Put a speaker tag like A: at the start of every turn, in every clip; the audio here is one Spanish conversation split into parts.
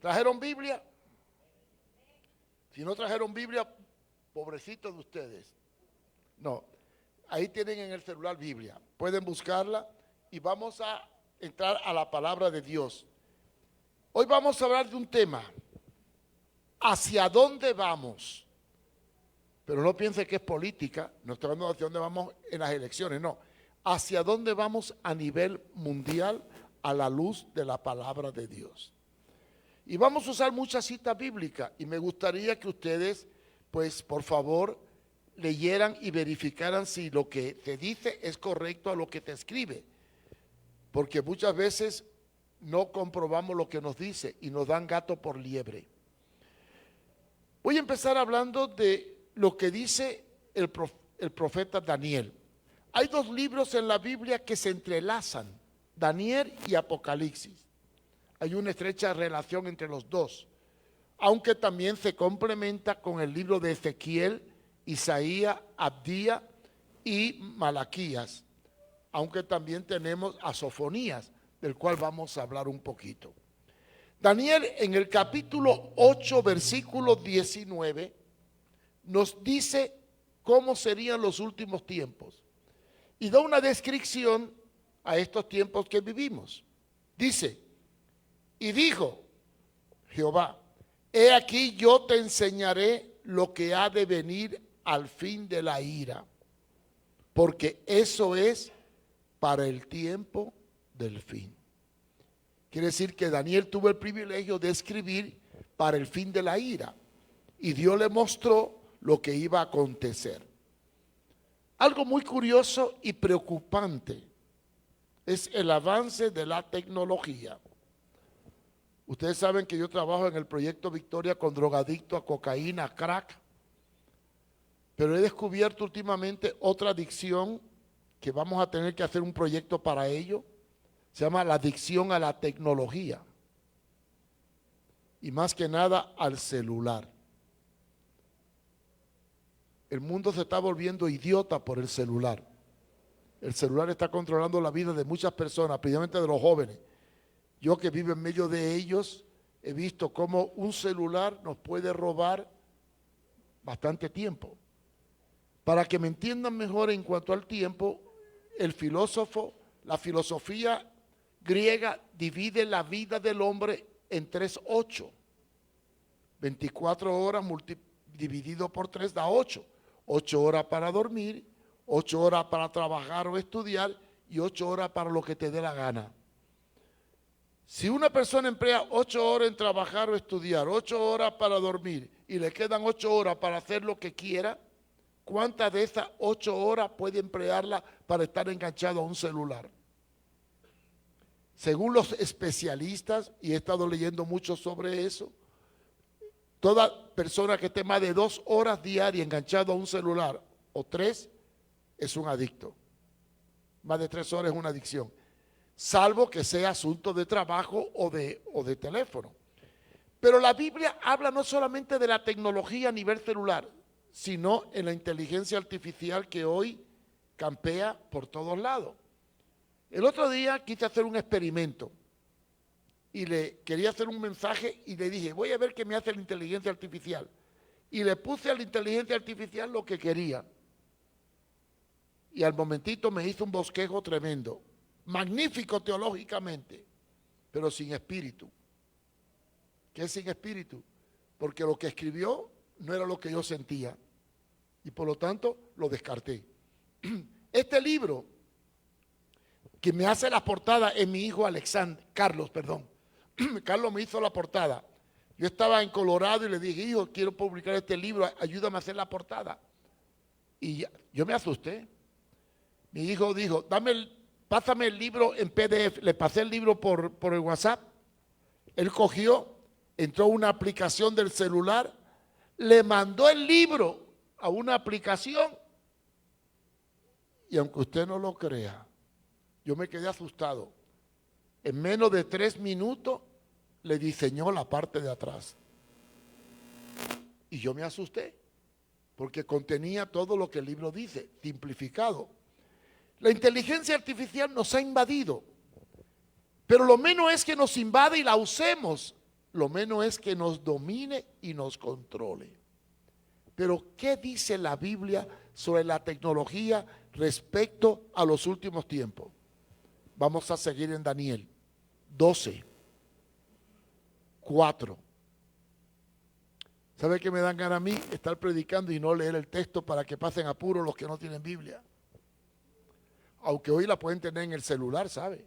A: ¿Trajeron Biblia? Si no trajeron Biblia, pobrecitos de ustedes. No, ahí tienen en el celular Biblia. Pueden buscarla y vamos a entrar a la palabra de Dios. Hoy vamos a hablar de un tema. ¿Hacia dónde vamos? Pero no piense que es política. No estoy hablando de hacia dónde vamos en las elecciones, no. ¿Hacia dónde vamos a nivel mundial a la luz de la palabra de Dios? Y vamos a usar muchas citas bíblicas y me gustaría que ustedes, pues por favor, leyeran y verificaran si lo que te dice es correcto a lo que te escribe. Porque muchas veces no comprobamos lo que nos dice y nos dan gato por liebre. Voy a empezar hablando de lo que dice el profeta Daniel. Hay dos libros en la Biblia que se entrelazan, Daniel y Apocalipsis. Hay una estrecha relación entre los dos, aunque también se complementa con el libro de Ezequiel, Isaías, Abdías y Malaquías, aunque también tenemos a Sofonías, del cual vamos a hablar un poquito. Daniel en el capítulo 8, versículo 19, nos dice cómo serían los últimos tiempos y da una descripción a estos tiempos que vivimos. Dice, y dijo Jehová, he aquí yo te enseñaré lo que ha de venir al fin de la ira, porque eso es para el tiempo del fin. Quiere decir que Daniel tuvo el privilegio de escribir para el fin de la ira y Dios le mostró lo que iba a acontecer. Algo muy curioso y preocupante es el avance de la tecnología. Ustedes saben que yo trabajo en el proyecto Victoria con drogadictos a cocaína, a crack, pero he descubierto últimamente otra adicción que vamos a tener que hacer un proyecto para ello. Se llama la adicción a la tecnología y más que nada al celular. El mundo se está volviendo idiota por el celular. El celular está controlando la vida de muchas personas, principalmente de los jóvenes. Yo que vivo en medio de ellos, he visto cómo un celular nos puede robar bastante tiempo. Para que me entiendan mejor en cuanto al tiempo, la filosofía griega divide la vida del hombre en 3/8. 24 horas dividido por 3 da 8. 8 horas para dormir, 8 horas para trabajar o estudiar y 8 horas para lo que te dé la gana. Si una persona emplea 8 horas en trabajar o estudiar, 8 horas para dormir y le quedan 8 horas para hacer lo que quiera, ¿cuántas de esas 8 horas puede emplearla para estar enganchado a un celular? Según los especialistas, y he estado leyendo mucho sobre eso, toda persona que esté más de 2 horas diarias enganchado a un celular o 3 es un adicto. Más de 3 horas es una adicción. Salvo que sea asunto de trabajo o de teléfono. Pero la Biblia habla no solamente de la tecnología a nivel celular, sino en la inteligencia artificial que hoy campea por todos lados. El otro día quise hacer un experimento y le quería hacer un mensaje y le dije, voy a ver qué me hace la inteligencia artificial. Y le puse a la inteligencia artificial lo que quería. Y al momentito me hizo un bosquejo tremendo. Magnífico teológicamente, pero sin espíritu. ¿Qué es sin espíritu? Porque lo que escribió no era lo que yo sentía y por lo tanto lo descarté. Este libro que me hace la portada es mi hijo Carlos. Carlos me hizo la portada. Yo estaba en Colorado y le dije, hijo, quiero publicar este libro, ayúdame a hacer la portada. Y yo me asusté. Mi hijo dijo, pásame el libro en PDF. Le pasé el libro por el WhatsApp. Él cogió, entró a una aplicación del celular, le mandó el libro a una aplicación y aunque usted no lo crea, yo me quedé asustado. En menos de 3 minutos le diseñó la parte de atrás. Y yo me asusté porque contenía todo lo que el libro dice, simplificado. La inteligencia artificial nos ha invadido, pero lo menos es que nos invade y la usemos lo menos es que nos domine y nos controle. Pero ¿qué dice la Biblia sobre la tecnología respecto a los últimos tiempos? Vamos a seguir en Daniel 12, 4. ¿Sabe qué me dan ganas a mí? Estar predicando y no leer el texto para que pasen apuros los que no tienen Biblia. Aunque hoy la pueden tener en el celular, ¿sabe?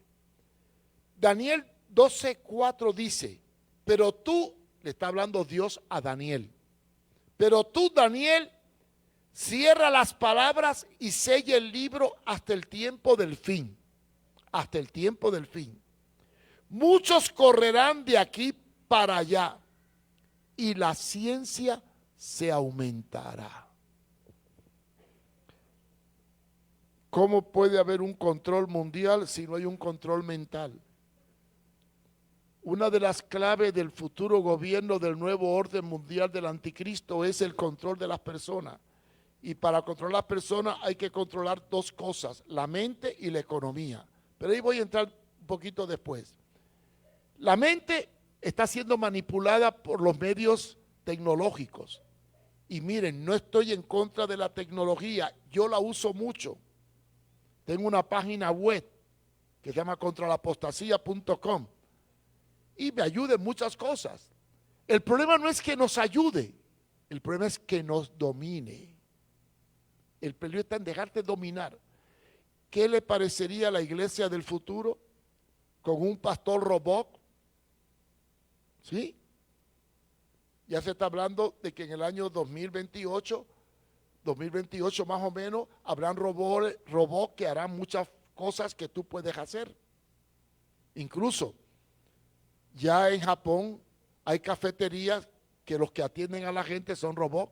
A: Daniel 12, 4 dice, pero tú, le está hablando Dios a Daniel, pero tú, Daniel, cierra las palabras y sella el libro hasta el tiempo del fin. Hasta el tiempo del fin. Muchos correrán de aquí para allá y la ciencia se aumentará. ¿Cómo puede haber un control mundial si no hay un control mental? Una de las claves del futuro gobierno del nuevo orden mundial del anticristo es el control de las personas. Y para controlar las personas hay que controlar dos cosas, la mente y la economía. Pero ahí voy a entrar un poquito después. La mente está siendo manipulada por los medios tecnológicos. Y miren, no estoy en contra de la tecnología, yo la uso mucho. Tengo una página web que se llama contralapostasía.com y me ayuda en muchas cosas. El problema no es que nos ayude, el problema es que nos domine. El peligro está en dejarte dominar. ¿Qué le parecería a la iglesia del futuro con un pastor robot? ¿Sí? Ya se está hablando de que en el año 2028 más o menos, habrán robots que harán muchas cosas que tú puedes hacer. Incluso, ya en Japón hay cafeterías que los que atienden a la gente son robots.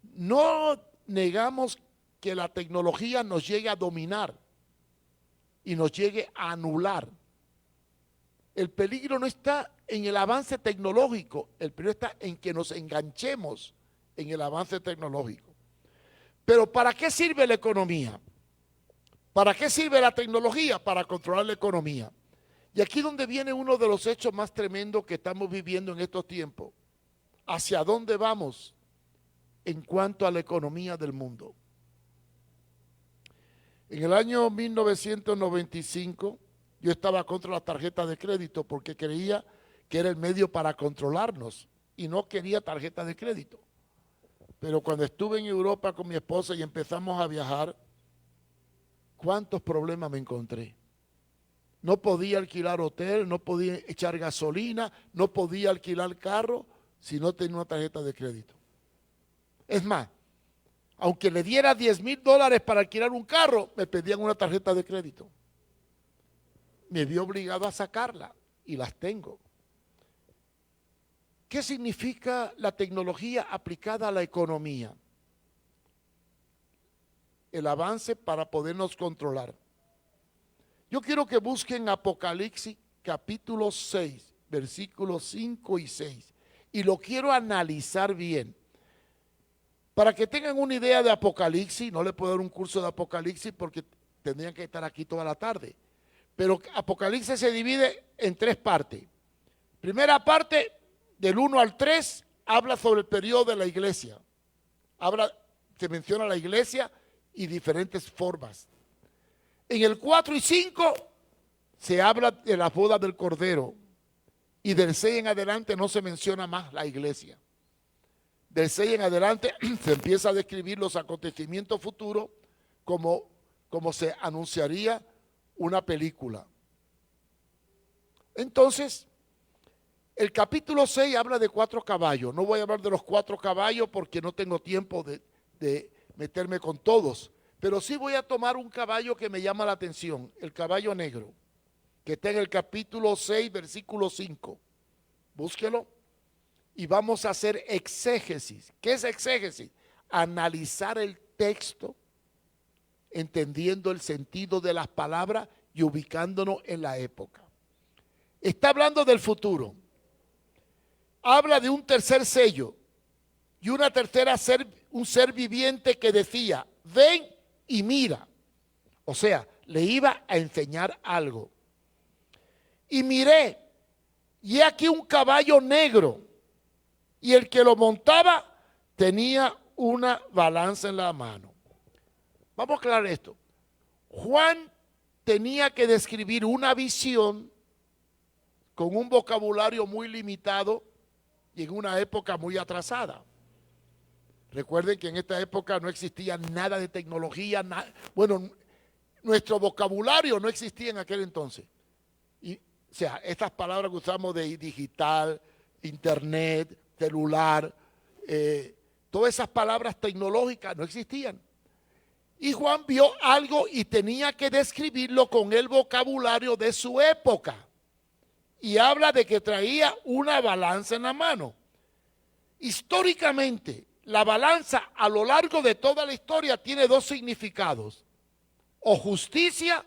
A: No negamos que la tecnología nos llegue a dominar y nos llegue a anular. El peligro no está en el avance tecnológico, el peligro está en que nos enganchemos en el avance tecnológico. Pero ¿para qué sirve la economía? ¿Para qué sirve la tecnología? Para controlar la economía. Y aquí es donde viene uno de los hechos más tremendos que estamos viviendo en estos tiempos. ¿Hacia dónde vamos en cuanto a la economía del mundo? En el año 1995 yo estaba contra las tarjetas de crédito porque creía que era el medio para controlarnos y no quería tarjeta de crédito. Pero cuando estuve en Europa con mi esposa y empezamos a viajar, ¿cuántos problemas me encontré? No podía alquilar hotel, no podía echar gasolina, no podía alquilar carro si no tenía una tarjeta de crédito. Es más, aunque le diera $10,000 para alquilar un carro, me pedían una tarjeta de crédito. Me vi obligado a sacarla y las tengo. ¿Qué significa la tecnología aplicada a la economía? El avance para podernos controlar. Yo quiero que busquen Apocalipsis capítulo 6, versículos 5 y 6. Y lo quiero analizar bien. Para que tengan una idea de Apocalipsis, no le puedo dar un curso de Apocalipsis porque tendrían que estar aquí toda la tarde. Pero Apocalipsis se divide en tres partes. Primera parte, del 1 al 3, habla sobre el periodo de la iglesia. Se menciona la iglesia y diferentes formas. En el 4 y 5 se habla de la boda del Cordero. Y del 6 en adelante no se menciona más la iglesia. Del 6 en adelante se empieza a describir los acontecimientos futuros como se anunciaría una película. Entonces, el capítulo 6 habla de 4 caballos. No voy a hablar de los 4 caballos porque no tengo tiempo de meterme con todos. Pero sí voy a tomar un caballo que me llama la atención, el caballo negro, que está en el capítulo 6, versículo 5. Búsquelo y vamos a hacer exégesis. ¿Qué es exégesis? Analizar el texto, entendiendo el sentido de las palabras y ubicándonos en la época. Está hablando del futuro. Habla de un tercer sello y una tercera un ser viviente que decía, ven y mira. O sea, le iba a enseñar algo. Y miré y he aquí un caballo negro, y el que lo montaba tenía una balanza en la mano. Vamos a aclarar esto. Juan tenía que describir una visión con un vocabulario muy limitado y en una época muy atrasada. Recuerden que en esta época no existía nada de tecnología, bueno, nuestro vocabulario no existía en aquel entonces. Y, o sea, estas palabras que usamos de digital, internet, celular, todas esas palabras tecnológicas no existían. Y Juan vio algo y tenía que describirlo con el vocabulario de su época. Y habla de que traía una balanza en la mano. Históricamente, la balanza a lo largo de toda la historia tiene dos significados: o justicia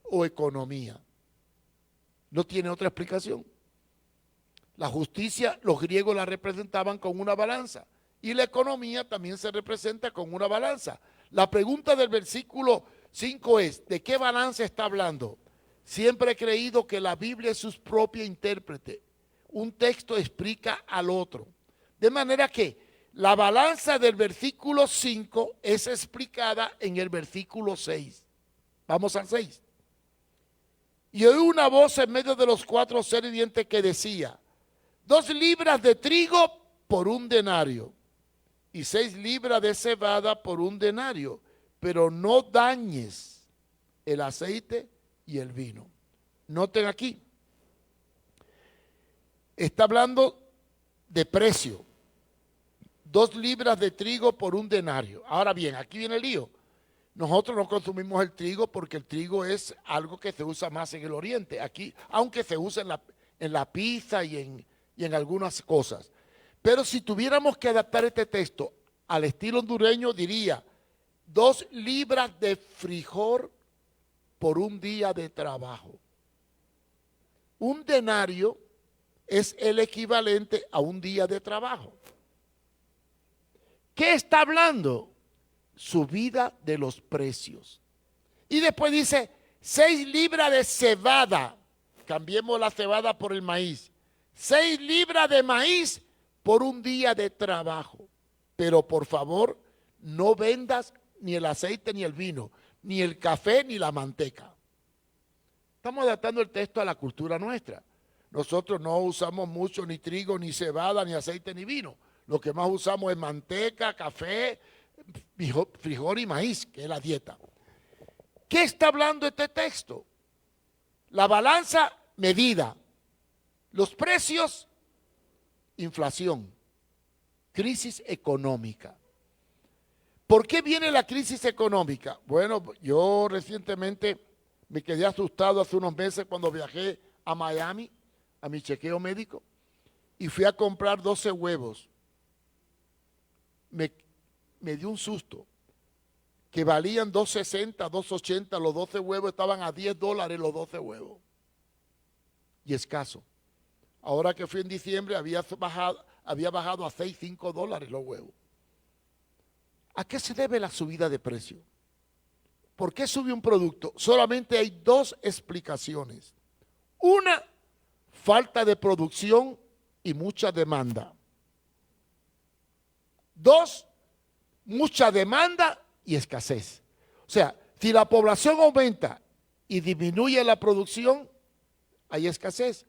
A: o economía. No tiene otra explicación. La justicia, los griegos la representaban con una balanza, y la economía también se representa con una balanza. La pregunta del versículo 5 es: ¿de qué balanza está hablando? Siempre he creído que la Biblia es su propia intérprete. Un texto explica al otro. De manera que la balanza del versículo 5 es explicada en el versículo 6. Vamos al 6. Y oí una voz en medio de los cuatro seres vivientes que decía: 2 libras de trigo por 1 denario, y 6 libras de cebada por 1 denario, pero no dañes el aceite y el vino. Noten aquí, está hablando de precio. 2 libras de trigo por 1 denario. Ahora bien, aquí viene el lío. Nosotros no consumimos el trigo porque el trigo es algo que se usa más en el oriente. Aquí, aunque se usa en la pizza y en algunas cosas. Pero si tuviéramos que adaptar este texto al estilo hondureño, diría 2 libras de frijol por 1 día de trabajo. 1 denario es el equivalente a 1 día de trabajo. ¿Qué está hablando? Subida de los precios. Y después dice 6 libras de cebada. Cambiemos la cebada por el maíz. 6 libras de maíz por 1 día de trabajo. Pero por favor, no vendas ni el aceite ni el vino, ni el café ni la manteca. Estamos adaptando el texto a la cultura nuestra. Nosotros no usamos mucho ni trigo, ni cebada, ni aceite, ni vino. Lo que más usamos es manteca, café, frijol y maíz, que es la dieta. ¿Qué está hablando este texto? La balanza, medida. Los precios, inflación. Crisis económica. ¿Por qué viene la crisis económica? Bueno, yo recientemente me quedé asustado hace unos meses cuando viajé a Miami, a mi chequeo médico, y fui a comprar 12 huevos. Me dio un susto, que valían $2.60, $2.80, los 12 huevos estaban a $10 los 12 huevos. Y escaso. Ahora que fui en diciembre había bajado a $6, $5 los huevos. ¿A qué se debe la subida de precio? ¿Por qué sube un producto? Solamente hay 2 explicaciones. Una, falta de producción y mucha demanda. 2, mucha demanda y escasez. O sea, si la población aumenta y disminuye la producción, hay escasez.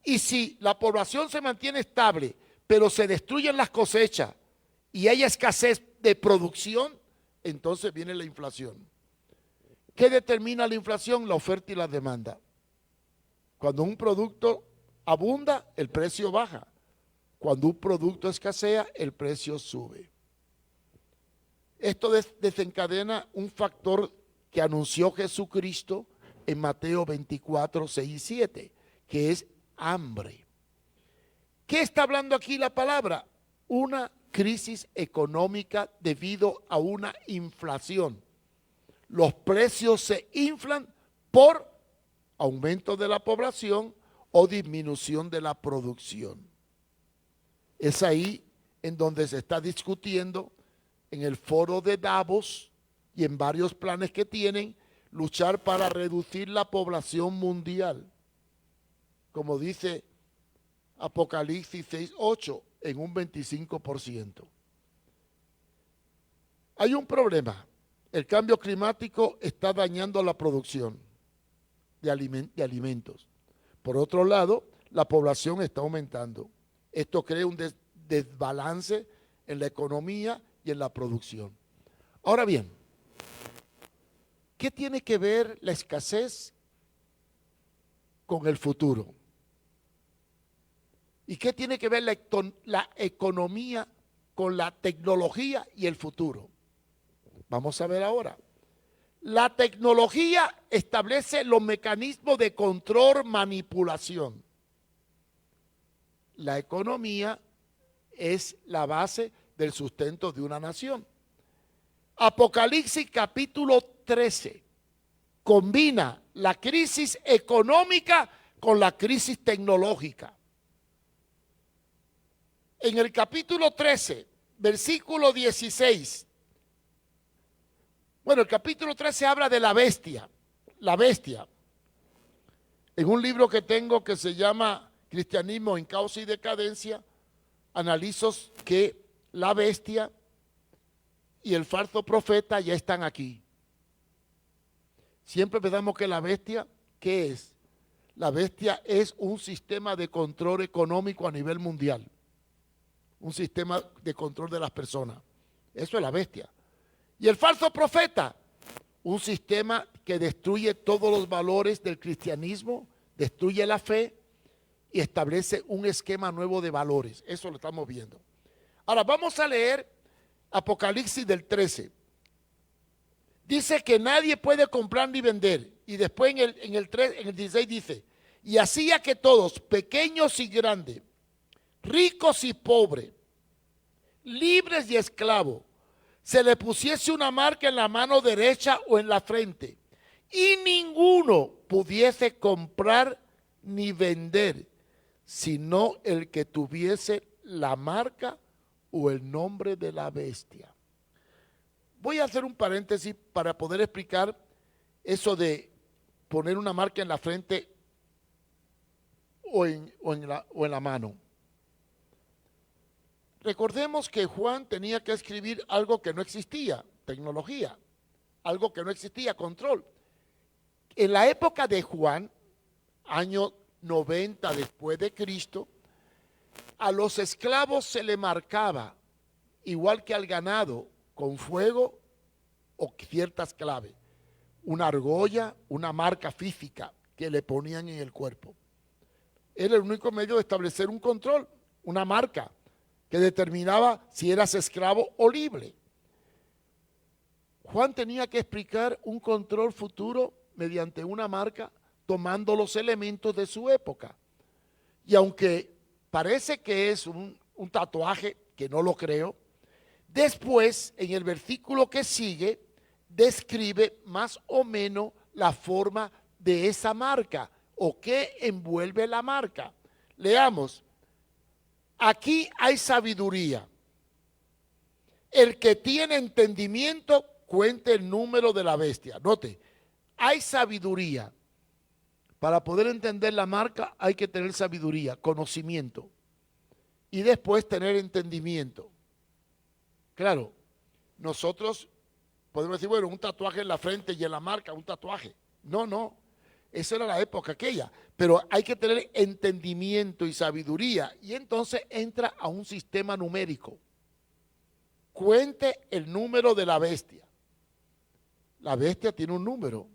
A: Y si la población se mantiene estable, pero se destruyen las cosechas y hay escasez de producción, entonces viene la inflación. ¿Qué determina la inflación? La oferta y la demanda. Cuando un producto abunda, el precio baja. Cuando un producto escasea, el precio sube. Esto desencadena un factor que anunció Jesucristo en Mateo 24, 6 y 7, que es hambre. ¿Qué está hablando aquí la palabra? Una crisis económica debido a una inflación. Los precios se inflan por aumento de la población o disminución de la producción. Es ahí en donde se está discutiendo en el foro de Davos y en varios planes que tienen, luchar para reducir la población mundial. Como dice Apocalipsis 6:8 en un 25%. Hay un problema. El cambio climático está dañando la producción de alimentos. Por otro lado, la población está aumentando. Esto crea un desbalance en la economía y en la producción. Ahora bien, ¿qué tiene que ver la escasez con el futuro? ¿Y qué tiene que ver la economía con la tecnología y el futuro? Vamos a ver ahora. La tecnología establece los mecanismos de control, manipulación. La economía es la base del sustento de una nación. Apocalipsis capítulo 13 combina la crisis económica con la crisis tecnológica. En el capítulo 13, versículo 16, bueno, el capítulo 13 habla de la bestia. En un libro que tengo que se llama Cristianismo en Causa y Decadencia, analizo que la bestia y el falso profeta ya están aquí. Siempre pensamos que la bestia, ¿qué es? La bestia es un sistema de control económico a nivel mundial. Un sistema de control de las personas. Eso es la bestia. Y el falso profeta, un sistema que destruye todos los valores del cristianismo, destruye la fe y establece un esquema nuevo de valores. Eso lo estamos viendo. Ahora vamos a leer Apocalipsis del 13. Dice que nadie puede comprar ni vender. Y después en el 16 dice, y hacía que todos, pequeños y grandes, ricos y pobres, libres y esclavos, se le pusiese una marca en la mano derecha o en la frente, y ninguno pudiese comprar ni vender, sino el que tuviese la marca o el nombre de la bestia. Voy a hacer un paréntesis para poder explicar eso de poner una marca en la frente o en la mano. Recordemos que Juan tenía que escribir algo que no existía, tecnología, algo que no existía, control. En la época de Juan, año 90 después de Cristo, a los esclavos se le marcaba, igual que al ganado, con fuego o ciertas claves, una argolla, una marca física que le ponían en el cuerpo. Era el único medio de establecer un control, una marca que determinaba si eras esclavo o libre. Juan tenía que explicar un control futuro mediante una marca, tomando los elementos de su época. Y aunque parece que es un tatuaje, que no lo creo, después, en el versículo que sigue, describe más o menos la forma de esa marca o qué envuelve la marca. Leamos. Aquí hay sabiduría. El que tiene entendimiento, cuente el número de la bestia. Note, hay sabiduría. Para poder entender la marca hay que tener sabiduría, conocimiento. Y después tener entendimiento. Claro, nosotros podemos decir, bueno, un tatuaje en la frente y en la marca, un tatuaje. No. Esa era la época aquella. Pero hay que tener entendimiento y sabiduría. Y entonces entra a un sistema numérico. Cuente el número de la bestia. La bestia tiene un número.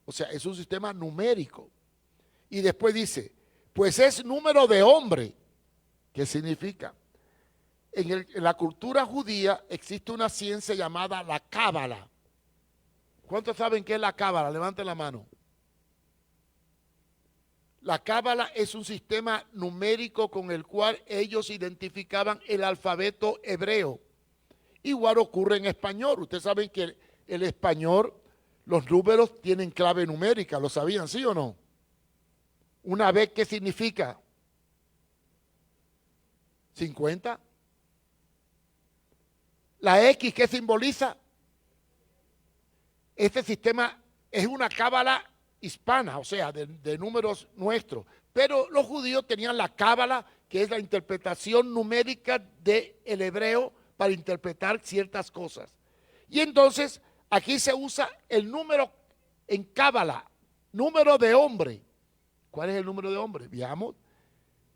A: O sea, es un sistema numérico. Y después dice, pues es número de hombre. ¿Qué significa? En la cultura judía existe una ciencia llamada la cábala. ¿Cuántos saben qué es la cábala? Levanten la mano. La cábala es un sistema numérico con el cual ellos identificaban el alfabeto hebreo. Igual ocurre en español. Ustedes saben que el español, los números tienen clave numérica. ¿Lo sabían, sí o no? Una vez, ¿qué significa? 50. La X, ¿qué simboliza? Este sistema es una cábala hispana, o sea, de números nuestros. Pero los judíos tenían la cábala que es la interpretación numérica del hebreo para interpretar ciertas cosas. Y entonces aquí se usa el número en Cábala, número de hombre. ¿Cuál es el número de hombre? Veamos.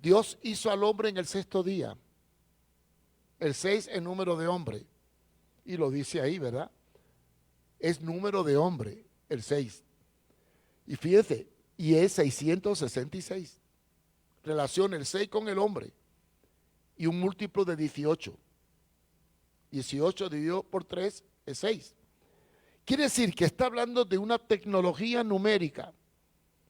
A: Dios hizo al hombre en el sexto día. El 6 es número de hombre. Y lo dice ahí, ¿verdad? Es número de hombre, el 6. Y fíjese, y es 666. Relaciona el 6 con el hombre. Y un múltiplo de 18. 18 dividido por 3 es 6. Quiere decir que está hablando de una tecnología numérica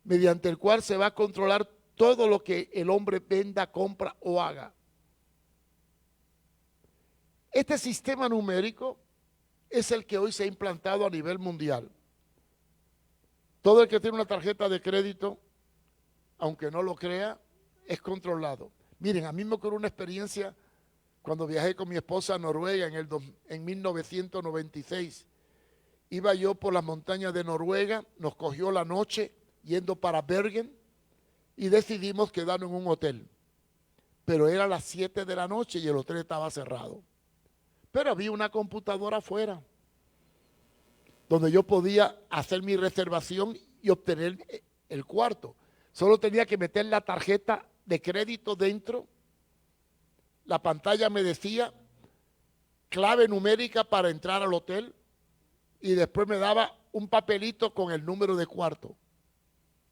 A: mediante el cual se va a controlar todo lo que el hombre venda, compra o haga. Este sistema numérico es el que hoy se ha implantado a nivel mundial. Todo el que tiene una tarjeta de crédito, aunque no lo crea, es controlado. Miren, a mí me ocurrió una experiencia cuando viajé con mi esposa a Noruega en 1996. Iba yo por las montañas de Noruega, nos cogió la noche yendo para Bergen y decidimos quedarnos en un hotel. Pero era las 7 de la noche y el hotel estaba cerrado. Pero había una computadora afuera donde yo podía hacer mi reservación y obtener el cuarto. Solo tenía que meter la tarjeta de crédito dentro. La pantalla me decía clave numérica para entrar al hotel y después me daba un papelito con el número de cuarto.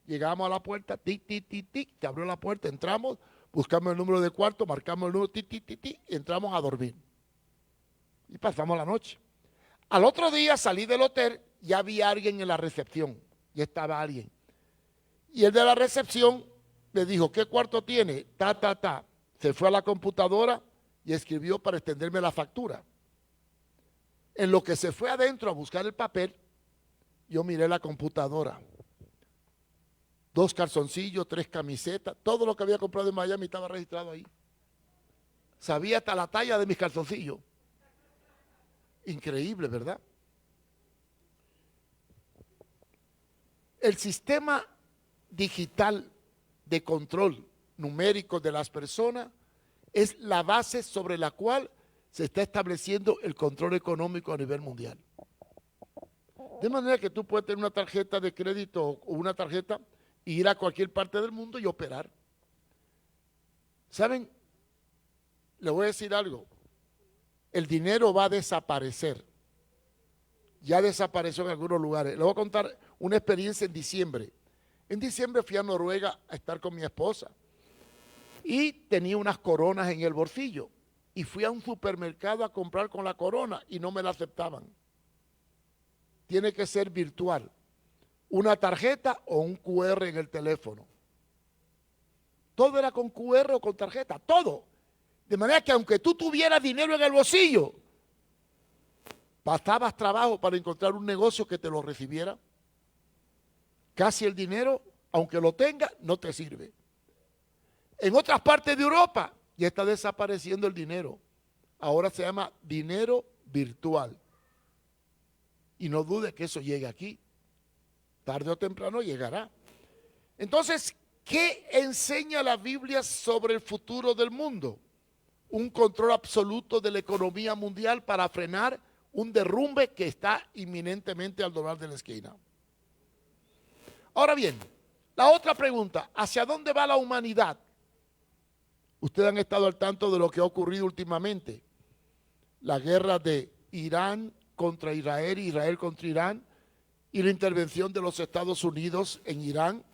A: Llegamos a la puerta, tic, tic, tic, tic, te abrió la puerta, entramos, buscamos el número de cuarto, marcamos el número, tic, tic, tic, tic, y entramos a dormir. Y pasamos la noche. Al otro día salí del hotel, ya había alguien en la recepción, ya estaba alguien. Y el de la recepción le dijo, ¿qué cuarto tiene? Ta, ta, ta. Se fue a la computadora y escribió para extenderme la factura. En lo que se fue adentro a buscar el papel, yo miré la computadora. 2 calzoncillos, 3 camisetas, todo lo que había comprado en Miami estaba registrado ahí. Sabía hasta la talla de mis calzoncillos. Increíble, ¿verdad? El sistema digital de control numérico de las personas es la base sobre la cual se está estableciendo el control económico a nivel mundial. De manera que tú puedes tener una tarjeta de crédito o una tarjeta e ir a cualquier parte del mundo y operar. ¿Saben? Les voy a decir algo. El dinero va a desaparecer. Ya desapareció en algunos lugares. Les voy a contar una experiencia en diciembre. En diciembre fui a Noruega a estar con mi esposa y tenía unas coronas en el bolsillo. Y fui a un supermercado a comprar con la corona y no me la aceptaban. Tiene que ser virtual. Una tarjeta o un QR en el teléfono. Todo era con QR o con tarjeta, todo. De manera que aunque tú tuvieras dinero en el bolsillo, pasabas trabajo para encontrar un negocio que te lo recibiera. Casi el dinero, aunque lo tenga, no te sirve. En otras partes de Europa ya está desapareciendo el dinero. Ahora se llama dinero virtual. Y no dude que eso llegue aquí. Tarde o temprano llegará. Entonces, ¿qué enseña la Biblia sobre el futuro del mundo? Un control absoluto de la economía mundial para frenar un derrumbe que está inminentemente al doblar de la esquina. Ahora bien, la otra pregunta, ¿hacia dónde va la humanidad? Ustedes han estado al tanto de lo que ha ocurrido últimamente. La guerra de Irán contra Israel, Israel contra Irán, y la intervención de los Estados Unidos en Irán,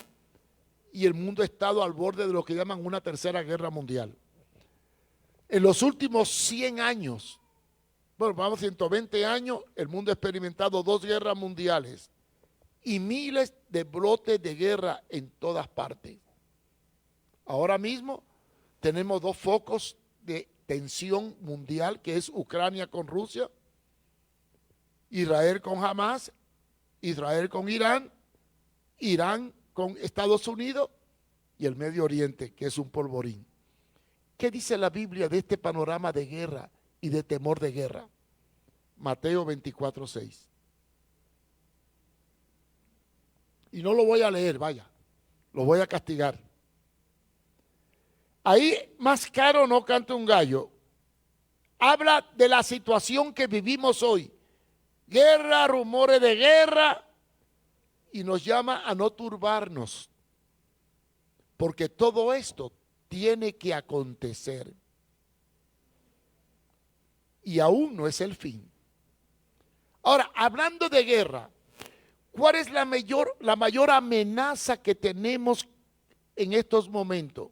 A: y el mundo ha estado al borde de lo que llaman una tercera guerra mundial. En los últimos 100 años, bueno, vamos 120 años, el mundo ha experimentado 2 guerras mundiales y miles de brotes de guerra en todas partes. Ahora mismo tenemos 2 focos de tensión mundial, que es Ucrania con Rusia, Israel con Hamas, Israel con Irán, Irán con Estados Unidos y el Medio Oriente, que es un polvorín. ¿Qué dice la Biblia de este panorama de guerra y de temor de guerra? Mateo 24:6. Y no lo voy a leer, vaya, lo voy a castigar. Ahí más caro no canta un gallo. Habla de la situación que vivimos hoy. Guerra, rumores de guerra, y nos llama a no turbarnos, porque todo esto tiene que acontecer. Y aún no es el fin. Ahora, hablando de guerra, ¿cuál es la mayor amenaza que tenemos en estos momentos?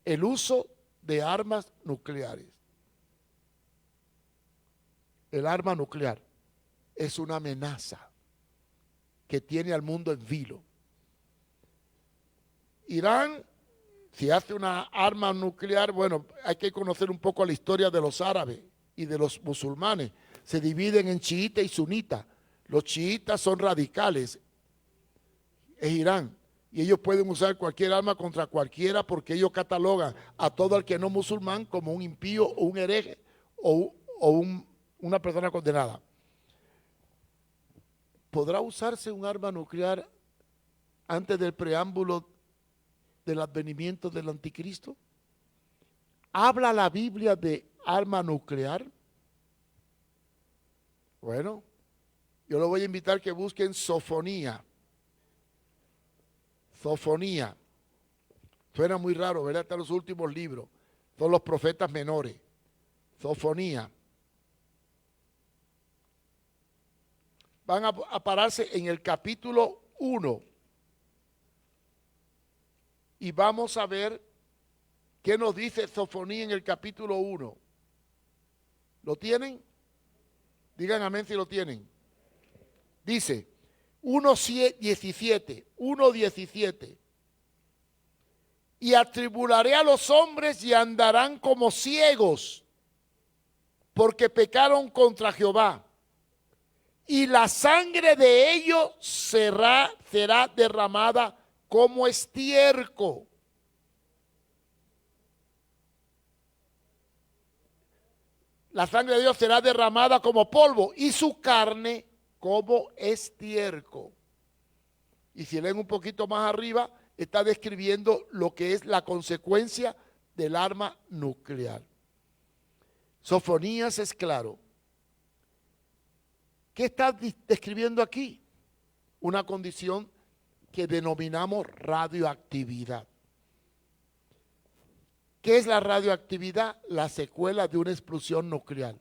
A: El uso de armas nucleares. El arma nuclear es una amenaza que tiene al mundo en vilo. Irán, si hace una arma nuclear, bueno, hay que conocer un poco la historia de los árabes y de los musulmanes. Se dividen en chiitas y sunitas. Los chiitas son radicales, es Irán, y ellos pueden usar cualquier arma contra cualquiera porque ellos catalogan a todo el que no musulmán como un impío o un hereje o una persona condenada. ¿Podrá usarse un arma nuclear antes del preámbulo del advenimiento del anticristo? ¿Habla la Biblia de arma nuclear? Bueno, yo lo voy a invitar que busquen Sofonía. Sofonía. Suena muy raro, ¿verdad? Hasta los últimos libros. Son los profetas menores. Sofonía. Van a pararse en el capítulo 1. Y vamos a ver qué nos dice Sofonía en el capítulo 1. ¿Lo tienen? Digan amén si lo tienen. Dice 1:17. Y atribularé a los hombres y andarán como ciegos, porque pecaron contra Jehová. Y la sangre de ellos será derramada como estiércol. La sangre de Dios será derramada como polvo y su carne como estiércol. Y si leen un poquito más arriba, está describiendo lo que es la consecuencia del arma nuclear. Sofonías es claro. ¿Qué está describiendo aquí? Una condición que denominamos radioactividad. ¿Qué es la radioactividad? La secuela de una explosión nuclear.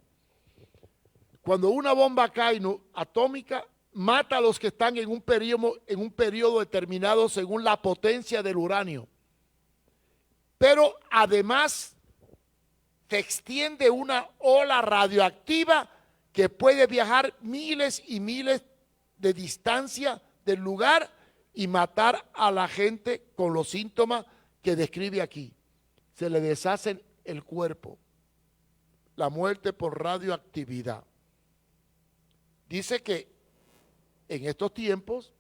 A: Cuando una bomba cae atómica, mata a los que están en un periodo determinado según la potencia del uranio. Pero además se extiende una ola radioactiva que puede viajar miles y miles de distancia del lugar y matar a la gente con los síntomas que describe aquí. Se le deshace el cuerpo. La muerte por radioactividad. Dice que en estos tiempos,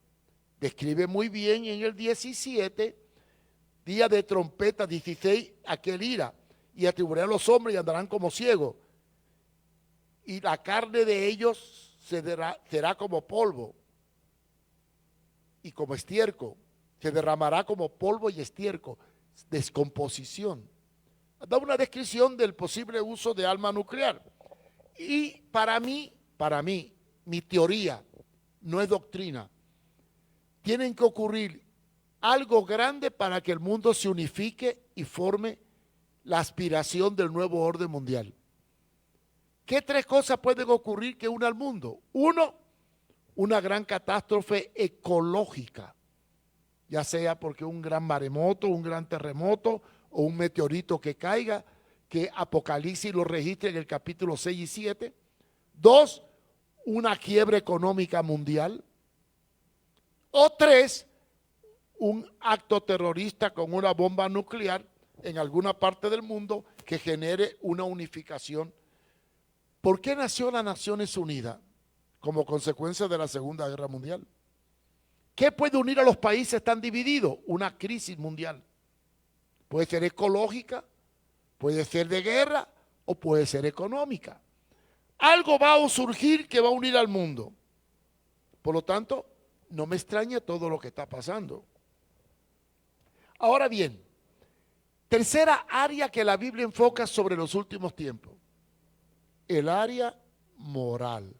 A: describe muy bien en el 17, día de trompeta, 16, aquel ira, y atribuiré a los hombres y andarán como ciegos. Y la carne de ellos será como polvo y como estiércol. Se derramará como polvo y estiércol. Descomposición. Da una descripción del posible uso de arma nuclear. Y para mí, mi teoría, no es doctrina. Tienen que ocurrir algo grande para que el mundo se unifique y forme la aspiración del nuevo orden mundial. ¿Qué tres cosas pueden ocurrir que una al mundo? Uno, una gran catástrofe ecológica, ya sea porque un gran maremoto, un gran terremoto o un meteorito que caiga, que Apocalipsis lo registra en el capítulo 6 y 7. Dos, una quiebra económica mundial. O tres, un acto terrorista con una bomba nuclear en alguna parte del mundo que genere una unificación. ¿Por qué nació las Naciones Unidas? Como consecuencia de la Segunda Guerra Mundial. ¿Qué puede unir a los países tan divididos? Una crisis mundial. Puede ser ecológica, puede ser de guerra o puede ser económica. Algo va a surgir que va a unir al mundo. Por lo tanto, no me extraña todo lo que está pasando. Ahora bien, Tercera área que la Biblia enfoca sobre los últimos tiempos, el área moral.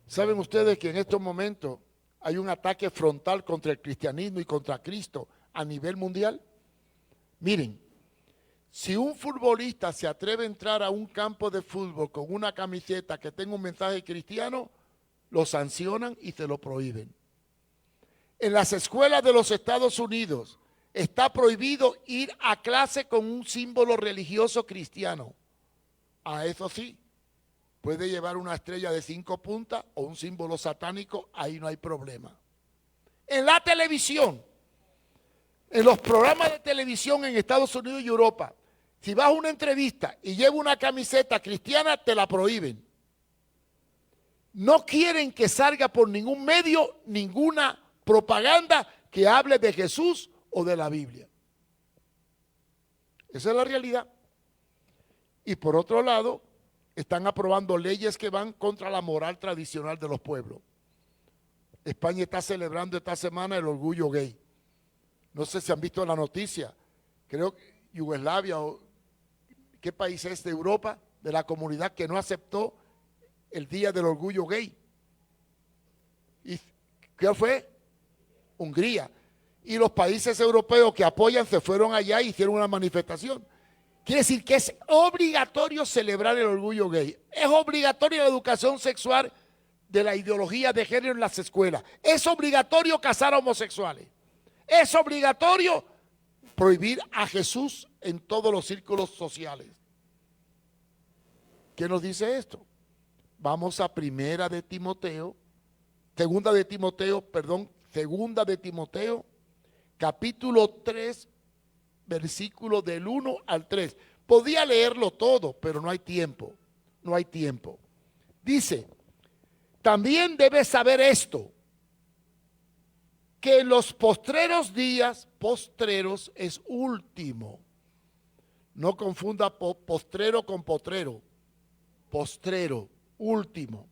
A: ¿Saben ustedes que en estos momentos hay un ataque frontal contra el cristianismo y contra Cristo a nivel mundial? Miren, si un futbolista se atreve a entrar a un campo de fútbol con una camiseta que tenga un mensaje cristiano, lo sancionan y se lo prohíben. En las escuelas de los Estados Unidos está prohibido ir a clase con un símbolo religioso cristiano. A eso sí, puede llevar una estrella de 5 puntas o un símbolo satánico, ahí no hay problema. En la televisión, en los programas de televisión en Estados Unidos y Europa, si vas a una entrevista y llevas una camiseta cristiana, te la prohíben. No quieren que salga por ningún medio, ninguna propaganda que hable de Jesús o de la Biblia. Esa es la realidad. Y por otro lado, están aprobando leyes que van contra la moral tradicional de los pueblos. España está celebrando esta semana el orgullo gay. No sé si han visto la noticia. Creo que Yugoslavia o qué país es de Europa, de la comunidad que no aceptó el día del orgullo gay. ¿Y qué fue? Hungría. Y los países europeos que apoyan se fueron allá e hicieron una manifestación. Quiere decir que es obligatorio celebrar el orgullo gay. Es obligatoria la educación sexual de la ideología de género en las escuelas. Es obligatorio casar a homosexuales. Es obligatorio prohibir a Jesús en todos los círculos sociales. ¿Qué nos dice esto? Vamos a segunda de Timoteo, capítulo 3, versículo del 1 al 3. Podía leerlo todo, pero no hay tiempo. No hay tiempo. Dice, también debes saber esto, que en los postreros días, postreros es último. No confunda postrero con potrero. Postrero, último.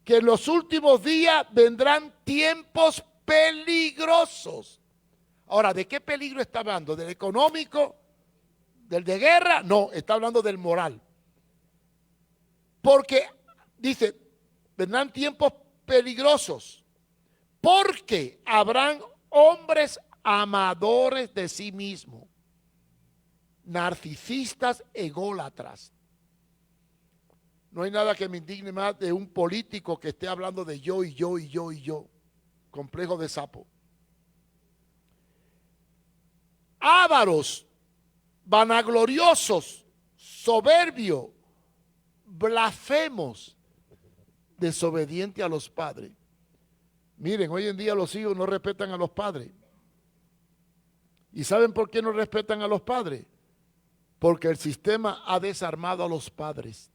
A: Que en los últimos días vendrán tiempos peligrosos. Ahora, ¿de qué peligro está hablando? ¿Del económico? ¿Del de guerra? No, está hablando del moral. Porque, dice, vendrán tiempos peligrosos. Porque habrán hombres amadores de sí mismos, narcisistas, ególatras. No hay nada que me indigne más de un político que esté hablando de yo y yo y yo y yo. Complejo de sapo. Ávaros, vanagloriosos, soberbios, blasfemos, desobedientes a los padres. Miren, hoy en día los hijos no respetan a los padres. ¿Y saben por qué no respetan a los padres? Porque el sistema ha desarmado a los padres.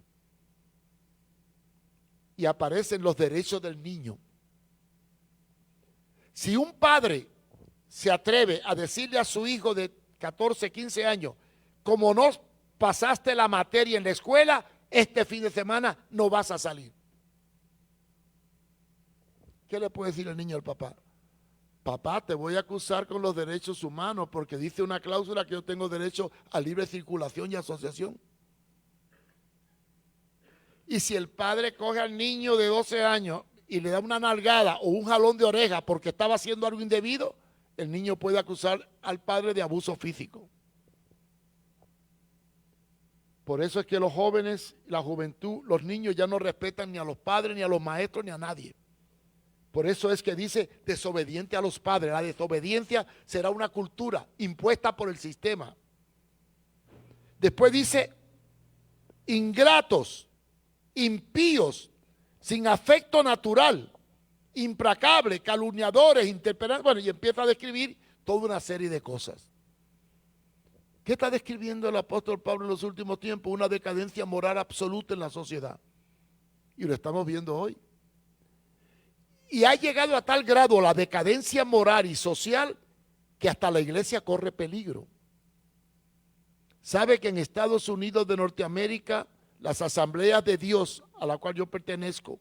A: Y aparecen los derechos del niño. Si un padre se atreve a decirle a su hijo de 14, 15 años, como no pasaste la materia en la escuela, este fin de semana no vas a salir. ¿Qué le puede decir el niño al papá? Papá, te voy a acusar con los derechos humanos porque dice una cláusula que yo tengo derecho a libre circulación y asociación. Y si el padre coge al niño de 12 años y le da una nalgada o un jalón de oreja porque estaba haciendo algo indebido, el niño puede acusar al padre de abuso físico. Por eso es que los jóvenes, la juventud, los niños ya no respetan ni a los padres, ni a los maestros, ni a nadie. Por eso es que dice desobediente a los padres. La desobediencia será una cultura impuesta por el sistema. Después dice ingratos, impíos, sin afecto natural, implacables, calumniadores, intemperantes. Bueno, y empieza a describir toda una serie de cosas. ¿Qué está describiendo el apóstol Pablo en los últimos tiempos? Una decadencia moral absoluta en la sociedad. Y lo estamos viendo hoy. Y ha llegado a tal grado la decadencia moral y social que hasta la iglesia corre peligro. ¿Sabe que en Estados Unidos de Norteamérica, las asambleas de Dios, a la cual yo pertenezco,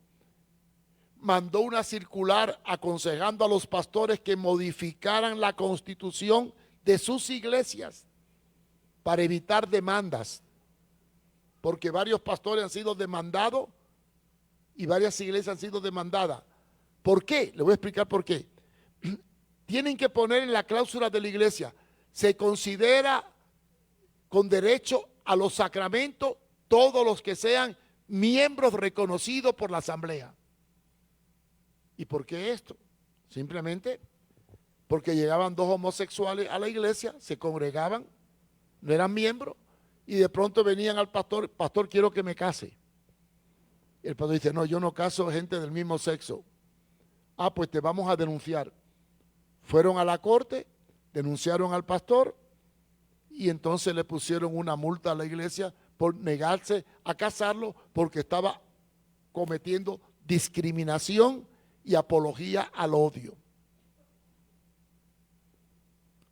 A: mandó una circular aconsejando a los pastores que modificaran la constitución de sus iglesias para evitar demandas, porque varios pastores han sido demandados y varias iglesias han sido demandadas. ¿Por qué? Le voy a explicar por qué. Tienen que poner en la cláusula de la iglesia, se considera con derecho a los sacramentos todos los que sean miembros reconocidos por la asamblea. ¿Y por qué esto? Simplemente porque llegaban dos homosexuales a la iglesia, se congregaban, no eran miembros, y de pronto venían al pastor, pastor, quiero que me case. Y el pastor dice, no, yo no caso gente del mismo sexo. Ah, pues te vamos a denunciar. Fueron a la corte, denunciaron al pastor y entonces le pusieron una multa a la iglesia por negarse a casarlo porque estaba cometiendo discriminación y apología al odio.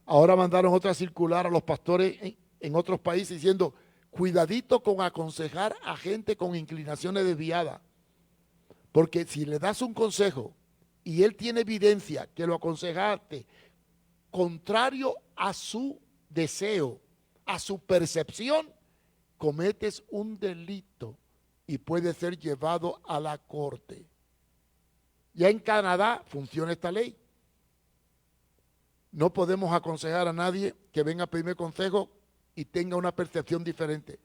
A: Ahora mandaron otra circular a los pastores en otros países diciendo, cuidadito con aconsejar a gente con inclinaciones desviadas, porque si le das un consejo y él tiene evidencia que lo aconsejaste contrario a su deseo, a su percepción, cometes un delito y puede ser llevado a la corte. Ya en Canadá funciona esta ley. No podemos aconsejar a nadie que venga a pedirme consejo y tenga una percepción diferente.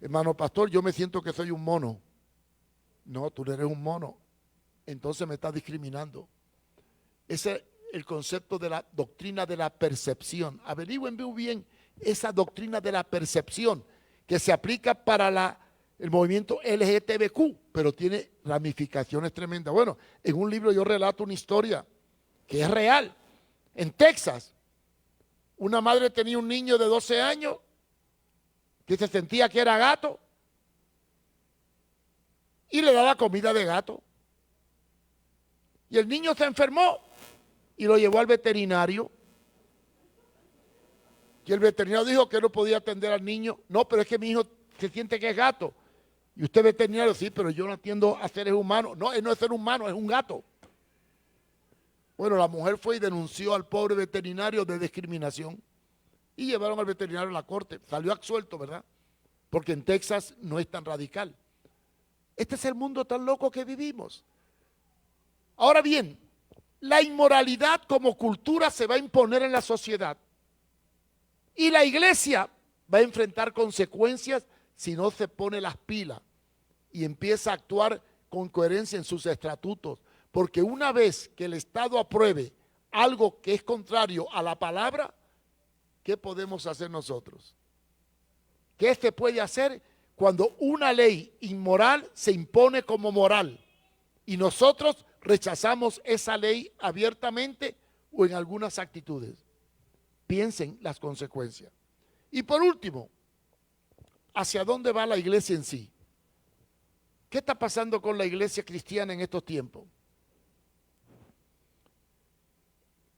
A: Hermano pastor, yo me siento que soy un mono. No, tú no eres un mono. Entonces me estás discriminando. Ese es el concepto de la doctrina de la percepción. Averigüen bien esa doctrina de la percepción que se aplica para el movimiento LGTBQ, pero tiene ramificaciones tremendas. Bueno, en un libro yo relato una historia que es real. En Texas, una madre tenía un niño de 12 años que se sentía que era gato y le daba comida de gato. Y el niño se enfermó y lo llevó al veterinario. Y el veterinario dijo que no podía atender al niño. No, pero es que mi hijo se siente que es gato. Y usted veterinario, sí, pero yo no atiendo a seres humanos. No, él no es ser humano, es un gato. Bueno, la mujer fue y denunció al pobre veterinario de discriminación y llevaron al veterinario a la corte. Salió absuelto, ¿verdad? Porque en Texas no es tan radical. Este es el mundo tan loco que vivimos. Ahora bien, la inmoralidad como cultura se va a imponer en la sociedad y la iglesia va a enfrentar consecuencias si no se pone las pilas y empieza a actuar con coherencia en sus estatutos. Porque una vez que el Estado apruebe algo que es contrario a la palabra, ¿qué podemos hacer nosotros? ¿Qué se puede hacer cuando una ley inmoral se impone como moral y nosotros rechazamos esa ley abiertamente o en algunas actitudes? Piensen las consecuencias. Y por último, ¿hacia dónde va la iglesia en sí? ¿Qué está pasando con la iglesia cristiana en estos tiempos?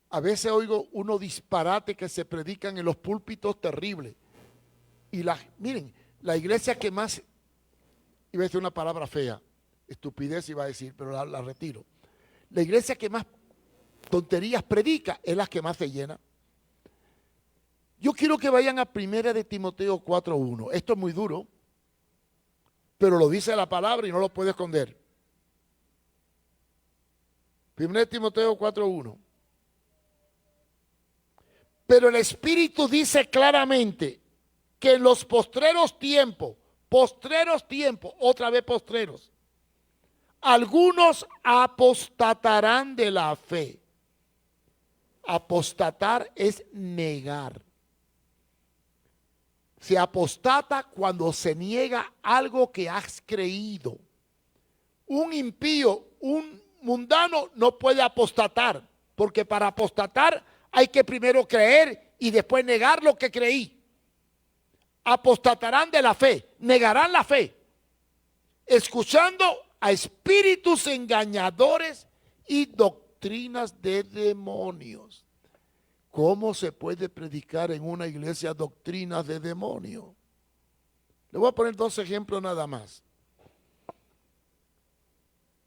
A: A veces oigo unos disparates que se predican en los púlpitos terribles. Y miren, la iglesia que más, iba a decir una palabra fea, estupidez iba a decir, pero la retiro. La iglesia que más tonterías predica es la que más se llena. Yo quiero que vayan a 1 de Timoteo 4:1. Esto es muy duro, pero lo dice la palabra y no lo puede esconder. 1 de Timoteo 4:1. Pero el Espíritu dice claramente que en los postreros tiempos, otra vez postreros, algunos apostatarán de la fe. Apostatar es negar. Se apostata cuando se niega algo que has creído. Un impío, un mundano no puede apostatar, porque para apostatar hay que primero creer y después negar lo que creí. Apostatarán de la fe, negarán la fe, escuchando a espíritus engañadores y doctrinas de demonios. ¿Cómo se puede predicar en una iglesia doctrinas de demonios? Le voy a poner 2 ejemplos nada más.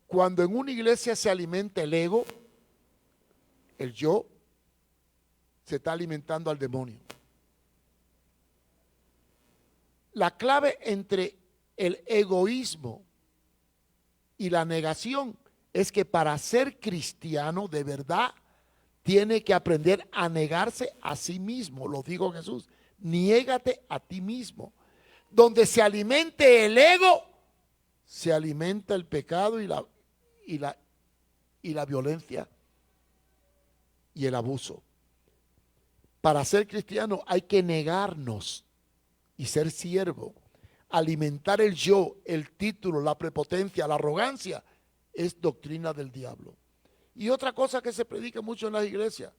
A: Cuando en una iglesia se alimenta el ego, el yo, se está alimentando al demonio. La clave entre el egoísmo y la negación es que para ser cristiano de verdad tiene que aprender a negarse a sí mismo. Lo dijo Jesús, niégate a ti mismo. Donde se alimente el ego, se alimenta el pecado y la violencia y el abuso. Para ser cristiano hay que negarnos y ser siervo. Alimentar el yo, el título, la prepotencia, la arrogancia, es doctrina del diablo. Y otra cosa que se predica mucho en las iglesias,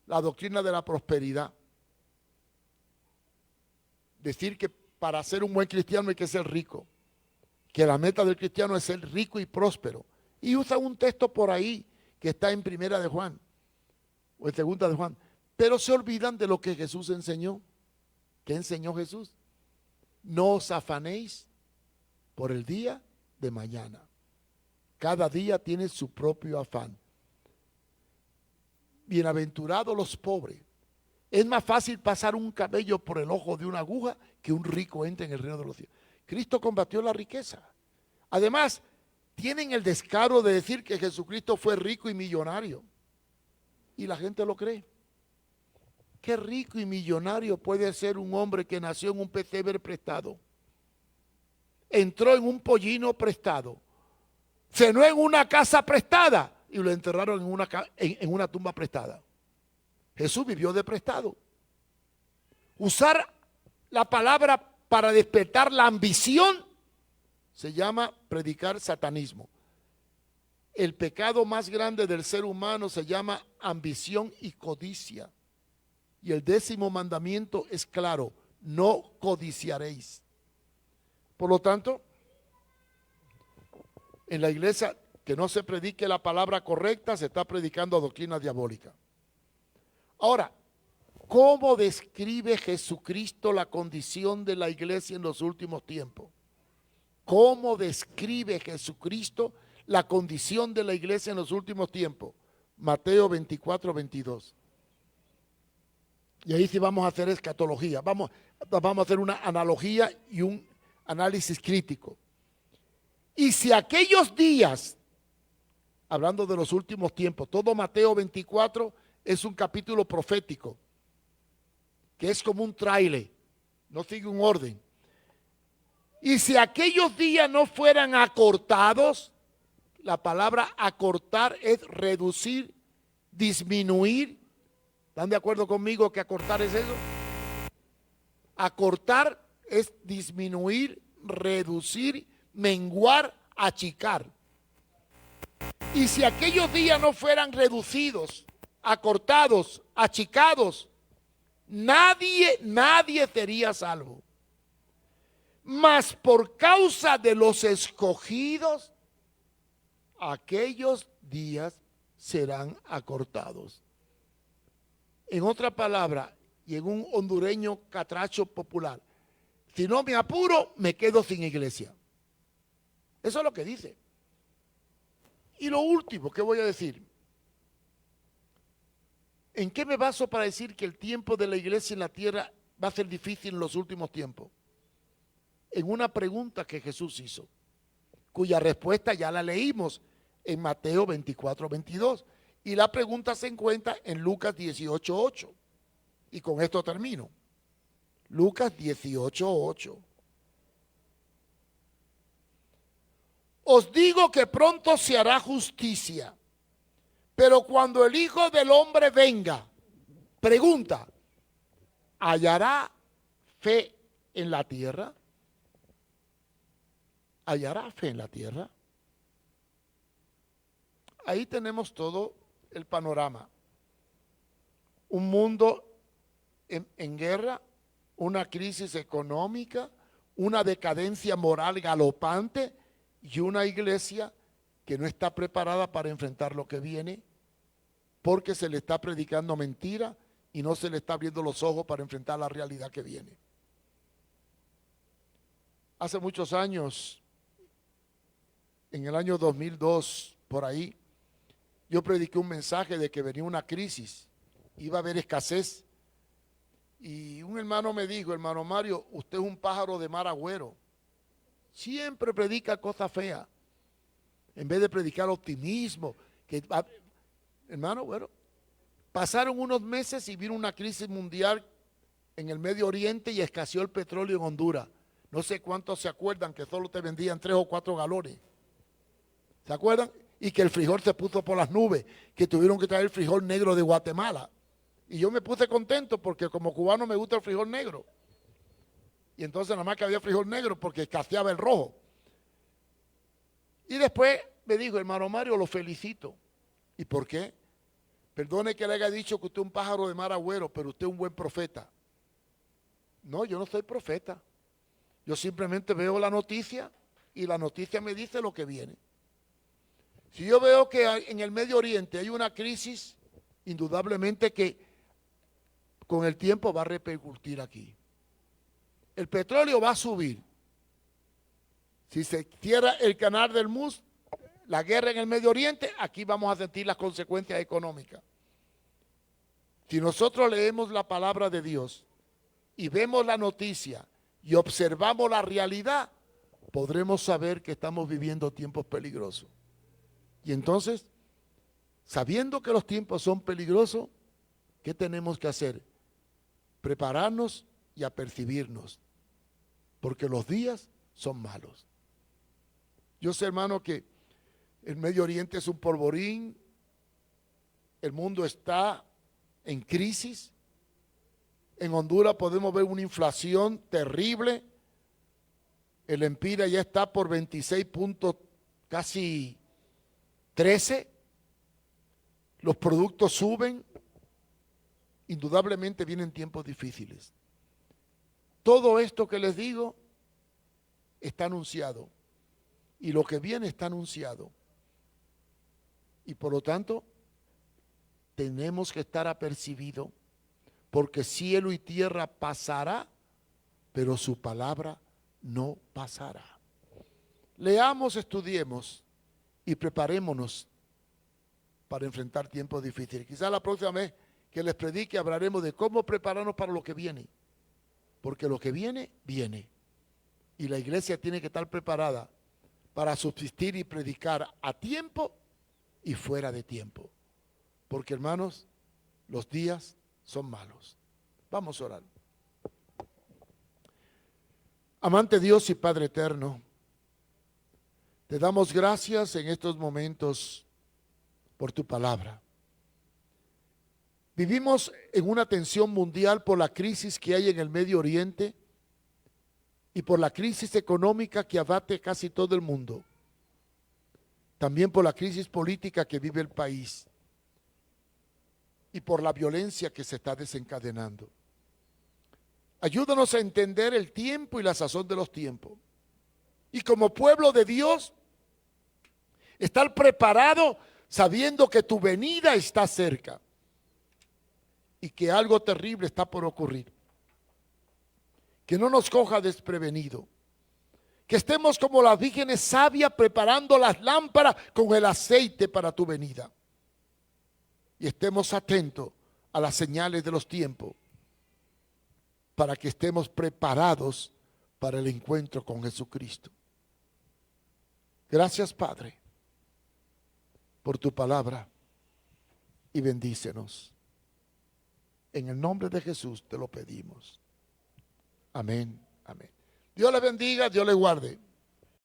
A: la doctrina de la prosperidad. Decir que para ser un buen cristiano hay que ser rico, que la meta del cristiano es ser rico y próspero. Y usa un texto por ahí que está en Primera de Juan o en Segunda de Juan, pero se olvidan de lo que Jesús enseñó. ¿Qué enseñó Jesús? No os afanéis por el día de mañana. Cada día tiene su propio afán. Bienaventurados los pobres. Es más fácil pasar un cabello por el ojo de una aguja que un rico entre en el reino de los cielos. Cristo combatió la riqueza. Además, tienen el descaro de decir que Jesucristo fue rico y millonario. Y la gente lo cree. ¿Qué rico y millonario puede ser un hombre que nació en un pesebre prestado? Entró en un pollino prestado. Cenó en una casa prestada y lo enterraron en una tumba prestada. Jesús vivió de prestado. Usar la palabra para despertar la ambición se llama predicar satanismo. El pecado más grande del ser humano se llama ambición y codicia. Y el 10º mandamiento es claro, no codiciaréis. Por lo tanto, en la iglesia que no se predique la palabra correcta, se está predicando doctrina diabólica. Ahora, ¿cómo describe Jesucristo la condición de la iglesia en los últimos tiempos? ¿Cómo describe Jesucristo la condición de la iglesia en los últimos tiempos? Mateo 24, 22. Y ahí sí vamos a hacer escatología, vamos a hacer una analogía y un análisis crítico. Y si aquellos días, hablando de los últimos tiempos, todo Mateo 24 es un capítulo profético, que es como un tráiler, no sigue un orden. Y si aquellos días no fueran acortados, la palabra acortar es reducir, disminuir. ¿Están de acuerdo conmigo que acortar es eso? Acortar es disminuir, reducir, menguar, achicar. Y si aquellos días no fueran reducidos, acortados, achicados, nadie sería salvo. Mas por causa de los escogidos, aquellos días serán acortados. En otra palabra, y en un hondureño catracho popular, si no me apuro, me quedo sin iglesia. Eso es lo que dice. Y lo último que voy a decir, ¿en qué me baso para decir que el tiempo de la iglesia en la tierra va a ser difícil en los últimos tiempos? En una pregunta que Jesús hizo, cuya respuesta ya la leímos en Mateo 24, 22. Y la pregunta se encuentra en Lucas 18, 8. Y con esto termino. Lucas 18, 8. Os digo que pronto se hará justicia, pero cuando el Hijo del Hombre venga, pregunta, ¿hallará fe en la tierra? ¿Hallará fe en la tierra? Ahí tenemos todo el panorama. Un mundo en guerra, una crisis económica, una decadencia moral galopante y una iglesia que no está preparada para enfrentar lo que viene porque se le está predicando mentira y no se le está abriendo los ojos para enfrentar la realidad que viene. Hace muchos años, en el año 2002, por ahí, yo prediqué un mensaje de que venía una crisis iba a haber escasez. Y un hermano me dijo, hermano Mario, usted es un pájaro de mar agüero. Siempre predica cosas feas. En vez de predicar optimismo. Hermano, bueno, pasaron unos meses y vino una crisis mundial en el Medio Oriente y escaseó el petróleo en Honduras. No sé cuántos se acuerdan que solo te vendían 3 o 4 galones. ¿Se acuerdan? Y que el frijol se puso por las nubes, que tuvieron que traer el frijol negro de Guatemala. Y yo me puse contento porque como cubano me gusta el frijol negro. Y entonces nada más que había frijol negro porque escaseaba el rojo. Y después me dijo, hermano Mario, lo felicito. ¿Y por qué? Perdone que le haya dicho que usted es un pájaro de mar agüero, pero usted es un buen profeta. No, yo no soy profeta. Yo simplemente veo la noticia y la noticia me dice lo que viene. Si yo veo que en el Medio Oriente hay una crisis, indudablemente que con el tiempo va a repercutir aquí. El petróleo va a subir. Si se cierra el canal del Mus, la guerra en el Medio Oriente, aquí vamos a sentir las consecuencias económicas. Si nosotros leemos la palabra de Dios y vemos la noticia y observamos la realidad, podremos saber que estamos viviendo tiempos peligrosos. Y entonces, sabiendo que los tiempos son peligrosos, ¿qué tenemos que hacer? Prepararnos y apercibirnos, porque los días son malos. Yo sé, hermano, que el Medio Oriente es un polvorín, el mundo está en crisis. En Honduras podemos ver una inflación terrible. El Empira ya está por 26 puntos, casi 13. Los productos suben. Indudablemente vienen tiempos difíciles. Todo esto que les digo está anunciado. Y lo que viene está anunciado. Y por lo tanto, tenemos que estar apercibidos, porque cielo y tierra pasará, pero su palabra no pasará. Leamos, estudiemos y preparémonos para enfrentar tiempos difíciles. Quizás la próxima vez que les predique hablaremos de cómo prepararnos para lo que viene, porque lo que viene, viene. Y la iglesia tiene que estar preparada para subsistir y predicar a tiempo y fuera de tiempo. Porque, hermanos, los días son malos. Vamos a orar. Amante Dios y Padre eterno, te damos gracias en estos momentos por tu palabra. Vivimos en una tensión mundial por la crisis que hay en el Medio Oriente y por la crisis económica que abate casi todo el mundo. También por la crisis política que vive el país y por la violencia que se está desencadenando. Ayúdanos a entender el tiempo y la sazón de los tiempos. Y como pueblo de Dios, estar preparado sabiendo que tu venida está cerca y que algo terrible está por ocurrir. Que no nos coja desprevenido. Que estemos como las vírgenes sabias preparando las lámparas con el aceite para tu venida. Y estemos atentos a las señales de los tiempos para que estemos preparados para el encuentro con Jesucristo. Gracias, Padre, por tu palabra y bendícenos. En el nombre de Jesús te lo pedimos. Amén, amén. Dios les bendiga, Dios les guarde.